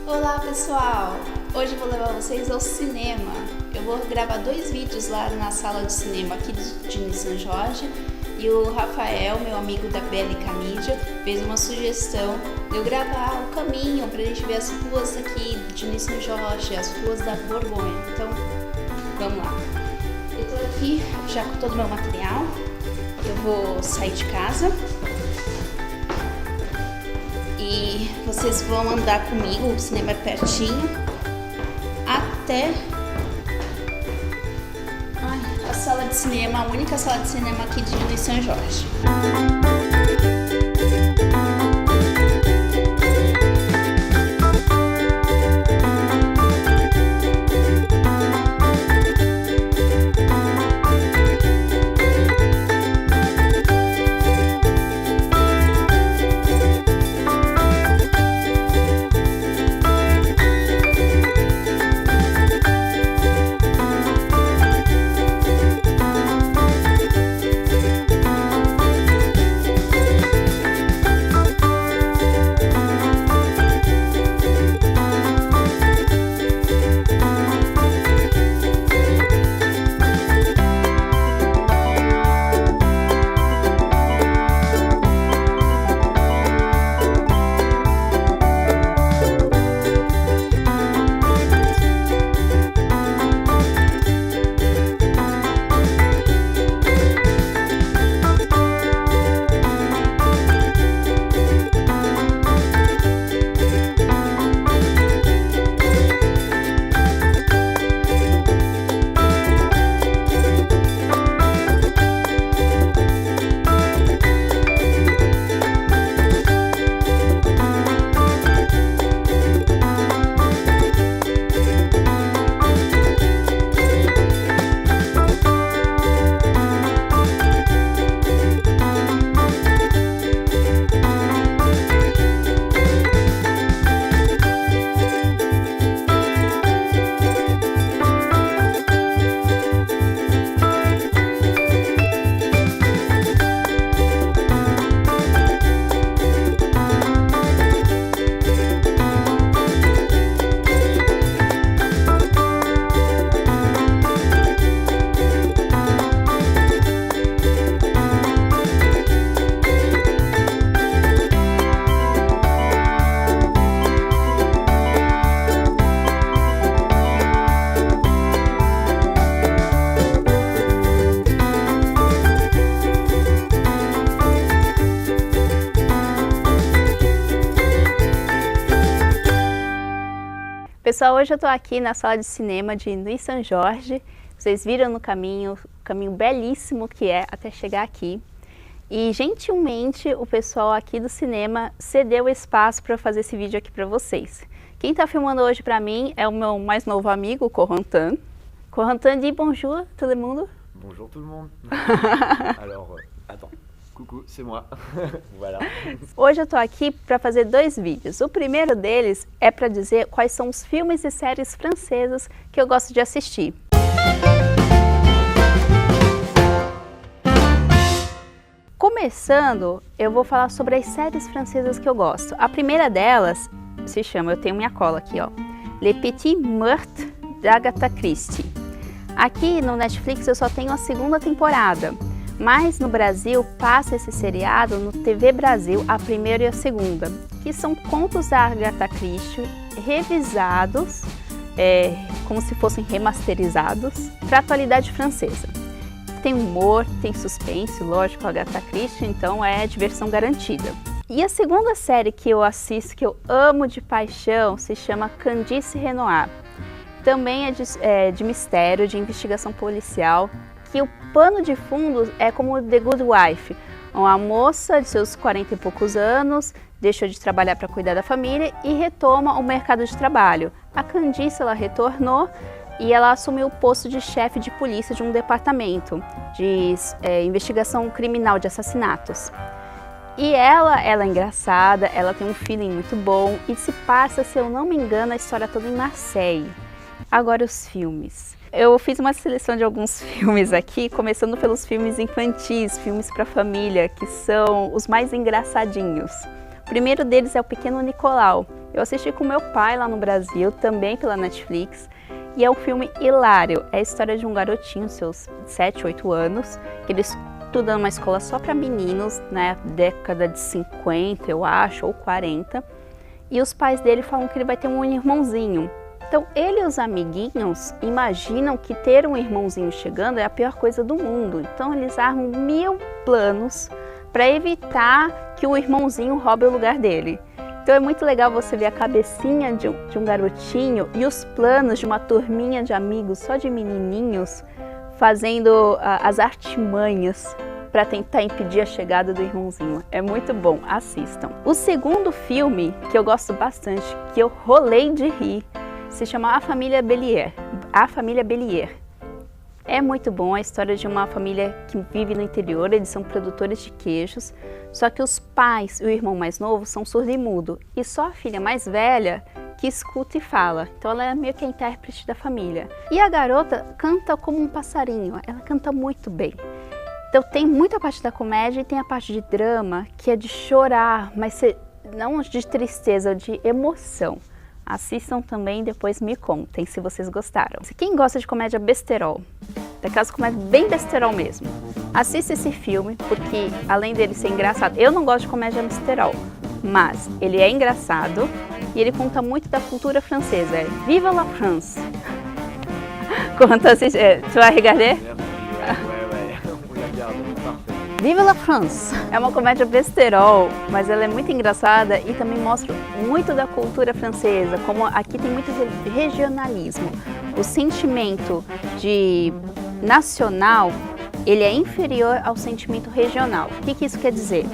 Olá pessoal! Hoje eu vou levar vocês ao cinema. Eu vou gravar 2 vídeos lá na sala de cinema aqui de São Jorge. E o Rafael, meu amigo da BLK Mídia, fez uma sugestão de eu gravar o caminho pra gente ver as ruas aqui de São Jorge, as ruas da Borgonha. Então, vamos lá. Eu tô aqui já com todo o meu material. Eu vou sair de casa. E vocês vão andar comigo, o cinema é pertinho, até a sala de cinema, a única sala de cinema aqui de São Jorge. Pessoal, hoje eu tô aqui na sala de cinema de São Jorge. Vocês viram no caminho, o caminho belíssimo que é até chegar aqui. E gentilmente o pessoal aqui do cinema cedeu o espaço para eu fazer esse vídeo aqui para vocês. Quem tá filmando hoje para mim é o meu mais novo amigo, o Corentin. Corentin, dit bonjour tout le monde. Bonjour tout le monde. Alors, attends. Coucou, c'est moi. Voilà. Hoje eu tô aqui para fazer 2 vídeos. O primeiro deles é para dizer quais são os filmes e séries francesas que eu gosto de assistir. Começando, eu vou falar sobre as séries francesas que eu gosto. A primeira delas se chama, eu tenho minha cola aqui, ó, Les Petits Meurtres d'Agatha Christie. Aqui no Netflix eu só tenho a 2ª temporada. Mas no Brasil passa esse seriado no TV Brasil, a 1ª e a 2ª, que são contos da Agatha Christie revisados, como se fossem remasterizados, para a atualidade francesa. Tem humor, tem suspense, lógico, a Agatha Christie, então é diversão garantida. E a 2ª série que eu assisto, que eu amo de paixão, se chama Candice Renoir. Também é de mistério, de investigação policial, que o pano de fundo é como The Good Wife. Uma moça de seus 40 e poucos anos deixou de trabalhar para cuidar da família e retoma o mercado de trabalho. A Candice, ela retornou e ela assumiu o posto de chefe de polícia de um departamento de investigação criminal de assassinatos. E ela é engraçada, ela tem um feeling muito bom e se passa, se eu não me engano, a história toda em Marseille. Agora os filmes. Eu fiz uma seleção de alguns filmes aqui, começando pelos filmes infantis, filmes para família, que são os mais engraçadinhos. O primeiro deles é O Pequeno Nicolau, Eu assisti com meu pai lá no Brasil, também pela Netflix, e é um filme hilário. É a história de um garotinho, seus 7, 8 anos, que ele estuda numa escola só para meninos, na década de 50, eu acho, ou 40, e os pais dele falam que ele vai ter um irmãozinho. Então, ele e os amiguinhos imaginam que ter um irmãozinho chegando é a pior coisa do mundo. Então, eles armam 1000 planos para evitar que o irmãozinho roube o lugar dele. Então, é muito legal você ver a cabecinha de um garotinho e os planos de uma turminha de amigos só de menininhos fazendo as artimanhas para tentar impedir a chegada do irmãozinho. É muito bom, assistam. O segundo filme que eu gosto bastante, que eu rolei de rir, se chama A Família Bélier. A Família Bélier. É muito bom a história de uma família que vive no interior, eles são produtores de queijos, só que os pais e o irmão mais novo são surdo e mudo, e só a filha mais velha que escuta e fala. Então ela é meio que a intérprete da família. E a garota canta como um passarinho, ela canta muito bem. Então tem muita parte da comédia e tem a parte de drama, que é de chorar, mas não de tristeza, de emoção. Assistam também e depois me contem se vocês gostaram. Quem gosta de comédia besterol, daquelas comédias bem besterol mesmo, assista esse filme, porque além dele ser engraçado, eu não gosto de comédia besterol, mas ele é engraçado e ele conta muito da cultura francesa. É Viva la France! Conta assim, tu vas regarder? Viva la France! É uma comédia besterol, mas ela é muito engraçada e também mostra muito da cultura francesa, como aqui tem muito regionalismo. O sentimento de nacional, ele é inferior ao sentimento regional. O que isso quer dizer?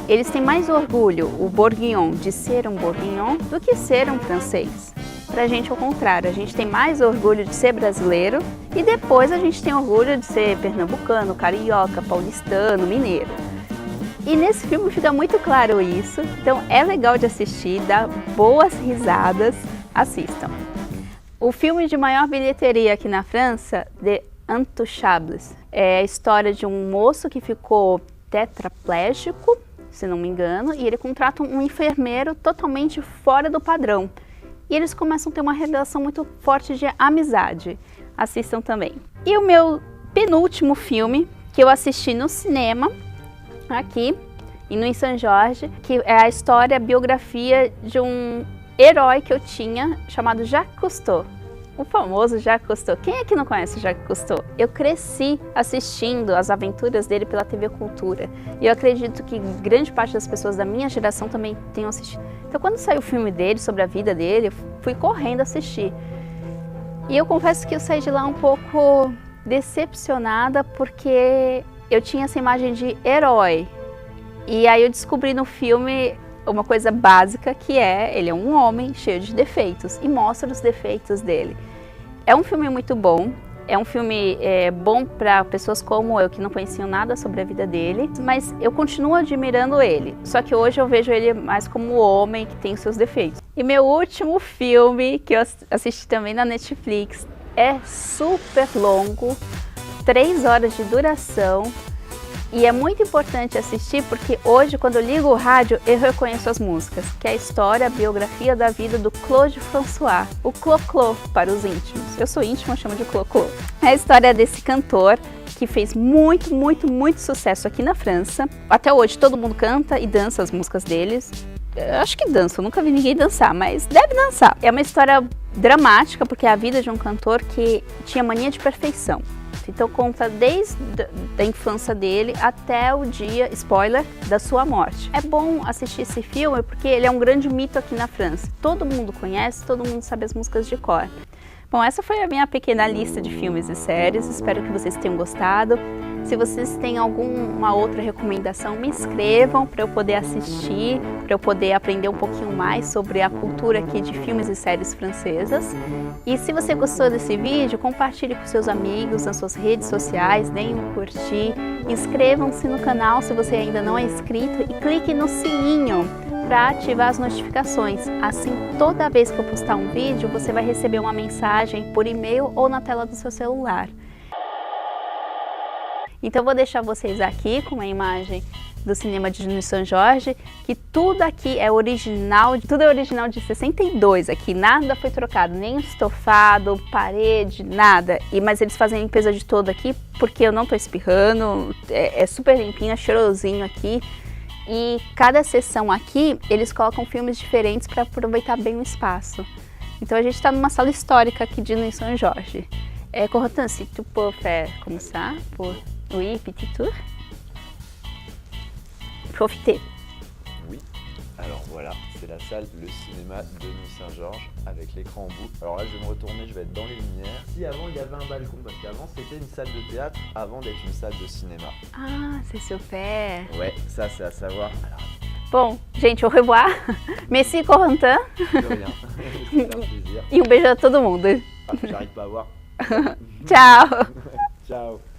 Eles têm mais orgulho, o bourguignon, de ser um bourguignon do que ser um francês. Pra gente, ao contrário, a gente tem mais orgulho de ser brasileiro e depois a gente tem orgulho de ser pernambucano, carioca, paulistano, mineiro. E nesse filme fica muito claro isso, então é legal de assistir, dá boas risadas, assistam. O filme de maior bilheteria aqui na França, The Intouchables, é a história de um moço que ficou tetraplégico, se não me engano, e ele contrata um enfermeiro totalmente fora do padrão. E eles começam a ter uma relação muito forte de amizade. Assistam também. E o meu penúltimo filme, que eu assisti no cinema, aqui, e no Saint Jorge, que é a história, a biografia de um herói que eu tinha, chamado Jacques Cousteau. O famoso Jacques Cousteau. Quem é que não conhece o Jacques Cousteau? Eu cresci assistindo as aventuras dele pela TV Cultura. E eu acredito que grande parte das pessoas da minha geração também tenham assistido. Então, quando saiu o filme dele, sobre a vida dele, eu fui correndo assistir. E eu confesso que eu saí de lá um pouco decepcionada, porque eu tinha essa imagem de herói. E aí eu descobri no filme uma coisa básica, que ele é um homem cheio de defeitos e mostra os defeitos dele. É um filme muito bom, é um filme bom para pessoas como eu, que não conheciam nada sobre a vida dele, mas eu continuo admirando ele, só que hoje eu vejo ele mais como um homem que tem os seus defeitos. E meu último filme, que eu assisti também na Netflix, é super longo, 3 horas de duração, e é muito importante assistir porque hoje, quando eu ligo o rádio, eu reconheço as músicas, que é a história, a biografia da vida do Claude François, o Clo-Clo para os íntimos. Eu sou íntima, eu chamo de Clo-Clo. É a história desse cantor que fez muito sucesso aqui na França. Até hoje todo mundo canta e dança as músicas deles. Eu acho que dança, eu nunca vi ninguém dançar, mas deve dançar. É uma história dramática porque é a vida de um cantor que tinha mania de perfeição. Então conta desde a infância dele até o dia, spoiler, da sua morte. É bom assistir esse filme porque ele é um grande mito aqui na França. Todo mundo conhece, todo mundo sabe as músicas de cor. Bom, essa foi a minha pequena lista de filmes e séries, espero que vocês tenham gostado. Se vocês têm alguma outra recomendação, me escrevam para eu poder assistir, para eu poder aprender um pouquinho mais sobre a cultura aqui de filmes e séries francesas. E se você gostou desse vídeo, compartilhe com seus amigos nas suas redes sociais, deem um curtir, inscrevam-se no canal se você ainda não é inscrito e clique no sininho para ativar as notificações. Assim, toda vez que eu postar um vídeo, você vai receber uma mensagem por e-mail ou na tela do seu celular. Então eu vou deixar vocês aqui com uma imagem do cinema de Nuit Saint-Georges, que tudo aqui é original, tudo é original de 62 aqui, nada foi trocado, nem estofado, parede, nada. Mas eles fazem a limpeza de todo aqui, porque eu não tô espirrando, é super limpinho, é cheirosinho aqui. E cada sessão aqui, eles colocam filmes diferentes para aproveitar bem o espaço. Então a gente está numa sala histórica aqui de Nuit Saint-Georges. Corentin, si tu peux faire comme ça, pour, oui, petit tour. Profitez. Oui, alors voilà, c'est la salle, le cinéma de Nuit Saint-Georges avec l'écran en boucle. Alors là, je vais me retourner, je vais être dans les lumières. Si avant il y avait un balcon, parce qu'avant c'était une salle de théâtre, avant d'être une salle de cinéma. Ah, c'est super. Ouais, ça c'est à savoir. Alors, bom, gente, au revoir. Merci, Corentin. de rien, c'est un plaisir. E um beijo a todo mundo. Ah, j'arrive pas à voir. Tchau. Ciao.